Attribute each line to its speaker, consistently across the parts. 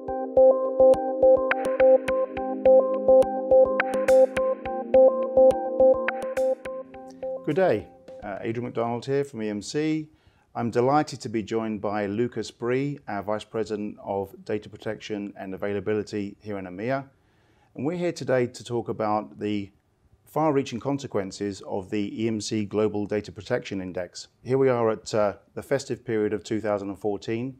Speaker 1: Good day, Adrian McDonald here from EMC. I'm delighted to be joined by Lucas Bree, our Vice President of Data Protection and Availability here in EMEA. And we're here today to talk about the far-reaching consequences of the EMC Global Data Protection Index. Here we are at the festive period of 2014.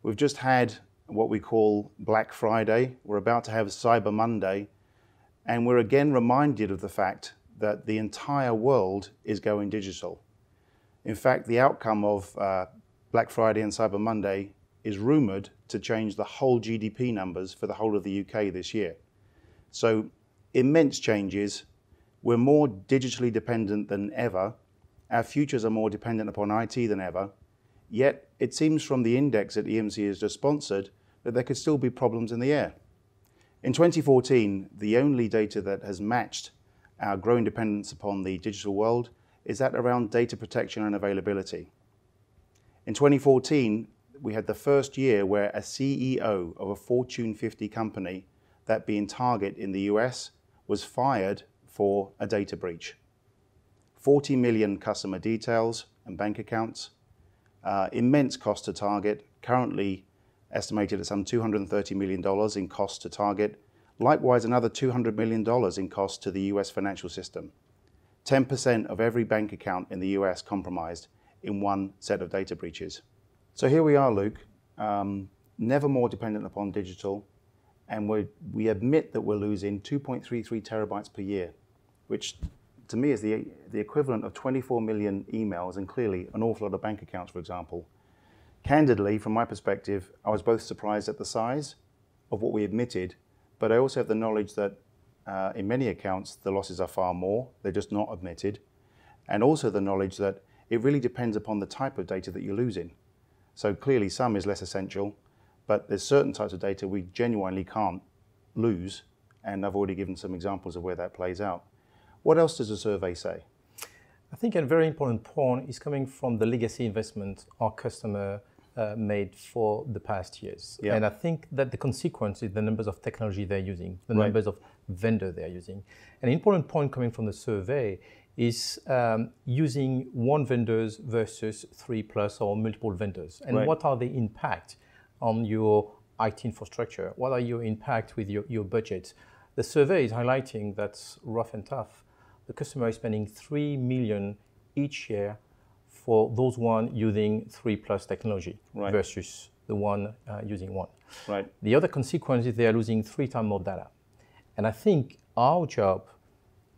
Speaker 1: We've just had what we call Black Friday. We're about to have Cyber Monday. And we're again reminded of the fact that the entire world is going digital. In fact, the outcome of Black Friday and Cyber Monday is rumored to change the whole GDP numbers for the whole of the UK this year. So immense changes. We're more digitally dependent than ever. Our futures are more dependent upon IT than ever. Yet it seems from the index that EMC has just sponsored that there could still be problems in the air. In 2014, the only data that has matched our growing dependence upon the digital world is that around data protection and availability. In 2014, we had the first year where a CEO of a Fortune 50 company, that being Target in the US, was fired for a data breach. 40 million customer details and bank accounts, immense cost to Target, currently estimated at some $230 million in cost to Target. Likewise, another $200 million in cost to the US financial system. 10% of every bank account in the US compromised in one set of data breaches. So here we are, Luke, never more dependent upon digital, and we admit that we're losing 2.33 terabytes per year, which to me is the equivalent of 24 million emails and clearly an awful lot of bank accounts, for example. Candidly, from my perspective, I was both surprised at the size of what we admitted, but I also have the knowledge that in many accounts, the losses are far more. They're just not admitted. And also the knowledge that it really depends upon the type of data that you're losing. So clearly some is less essential, but there's certain types of data we genuinely can't lose. And I've already given some examples of where that plays out. What else does the survey say?
Speaker 2: I think a very important point is coming from the legacy investment our customer made for the past years.
Speaker 1: Yeah.
Speaker 2: And I think that the consequence is the numbers of technology they're using, the
Speaker 1: Right.
Speaker 2: numbers of vendors they're using. An important point coming from the survey is using one vendors versus 3+ or multiple vendors. And
Speaker 1: Right.
Speaker 2: what are the impact on your IT infrastructure? What are your impact with your budget? The survey is highlighting that's rough and tough. The customer is spending $3 million each year for those one using 3+ technology.
Speaker 1: Right.
Speaker 2: Versus the one using one.
Speaker 1: Right.
Speaker 2: The other consequence is they are losing 3 times more data. And I think our job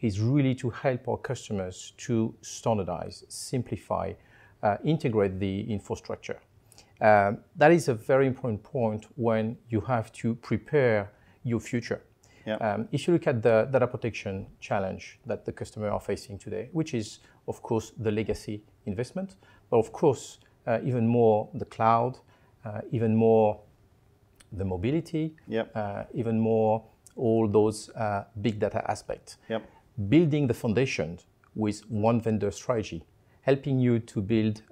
Speaker 2: is really to help our customers to standardize, simplify, integrate the infrastructure. That is a very important point when you have to prepare your future.
Speaker 1: Yeah.
Speaker 2: If you look at the data protection challenge that the customer are facing today, which is, of course, the legacy investment, but of course, even more the cloud, even more the mobility,
Speaker 1: Yep.
Speaker 2: even more all those big data aspects.
Speaker 1: Yep.
Speaker 2: Building the foundation with one vendor strategy, helping you to build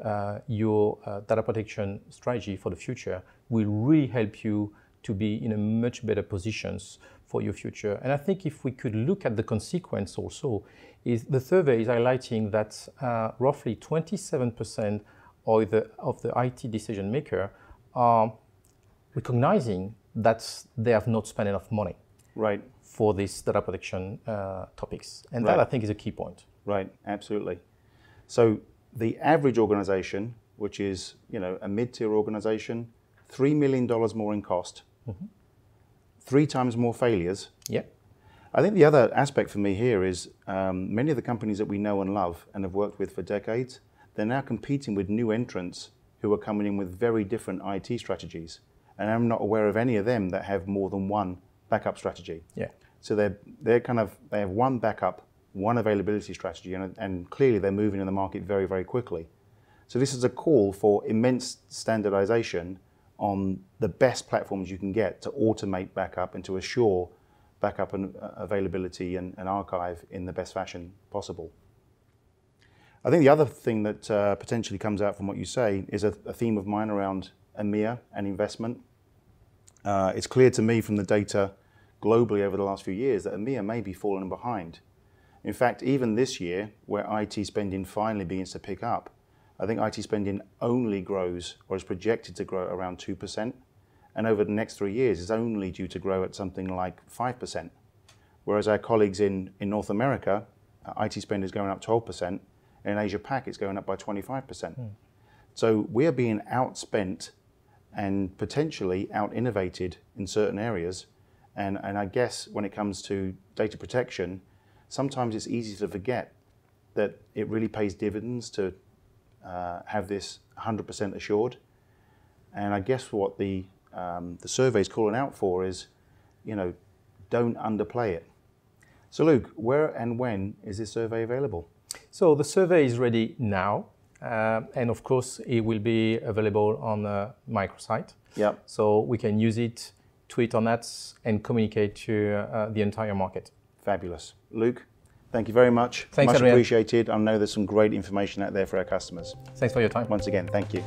Speaker 2: your data protection strategy for the future will really help you to be in a much better positions for your future. And I think if we could look at the consequence also, is the survey is highlighting that roughly 27% of the IT decision maker are recognizing that they have not spent enough money.
Speaker 1: Right.
Speaker 2: For these data protection topics. And
Speaker 1: Right.
Speaker 2: that I think is a key point.
Speaker 1: Right, absolutely. So the average organization, which is a mid-tier organization, $3 million more in cost, 3 times more failures.
Speaker 2: Yeah.
Speaker 1: I think the other aspect for me here is many of the companies that we know and love and have worked with for decades, they're now competing with new entrants who are coming in with very different IT strategies. And I'm not aware of any of them that have more than one backup strategy.
Speaker 2: Yeah.
Speaker 1: So they have one backup, one availability strategy, and clearly they're moving in the market very, very quickly. So this is a call for immense standardization on the best platforms you can get to automate backup and to assure backup and availability and archive in the best fashion possible. I think the other thing that potentially comes out from what you say is a theme of mine around EMEA and investment. It's clear to me from the data globally over the last few years that EMEA may be falling behind. In fact, even this year, where IT spending finally begins to pick up, I think IT spending only grows, or is projected to grow, around 2%. And over the next 3 years, it's only due to grow at something like 5%. Whereas our colleagues in North America, IT spend is going up 12%, and in Asia Pac, it's going up by 25%. So we are being outspent and potentially out-innovated in certain areas. And I guess when it comes to data protection, sometimes it's easy to forget that it really pays dividends to have this 100% assured. And I guess what the survey is calling out for is, don't underplay it. So Luke, where and when is this survey available?
Speaker 2: So the survey is ready now. And of course, it will be available on the microsite.
Speaker 1: Yep.
Speaker 2: So we can use it, tweet on that, and communicate to the entire market.
Speaker 1: Fabulous. Luke, thank you very much.
Speaker 2: Thanks,
Speaker 1: Much
Speaker 2: Adrian.
Speaker 1: appreciated. I know there's some great information out there for our customers.
Speaker 2: Thanks for your time.
Speaker 1: Once again, thank you.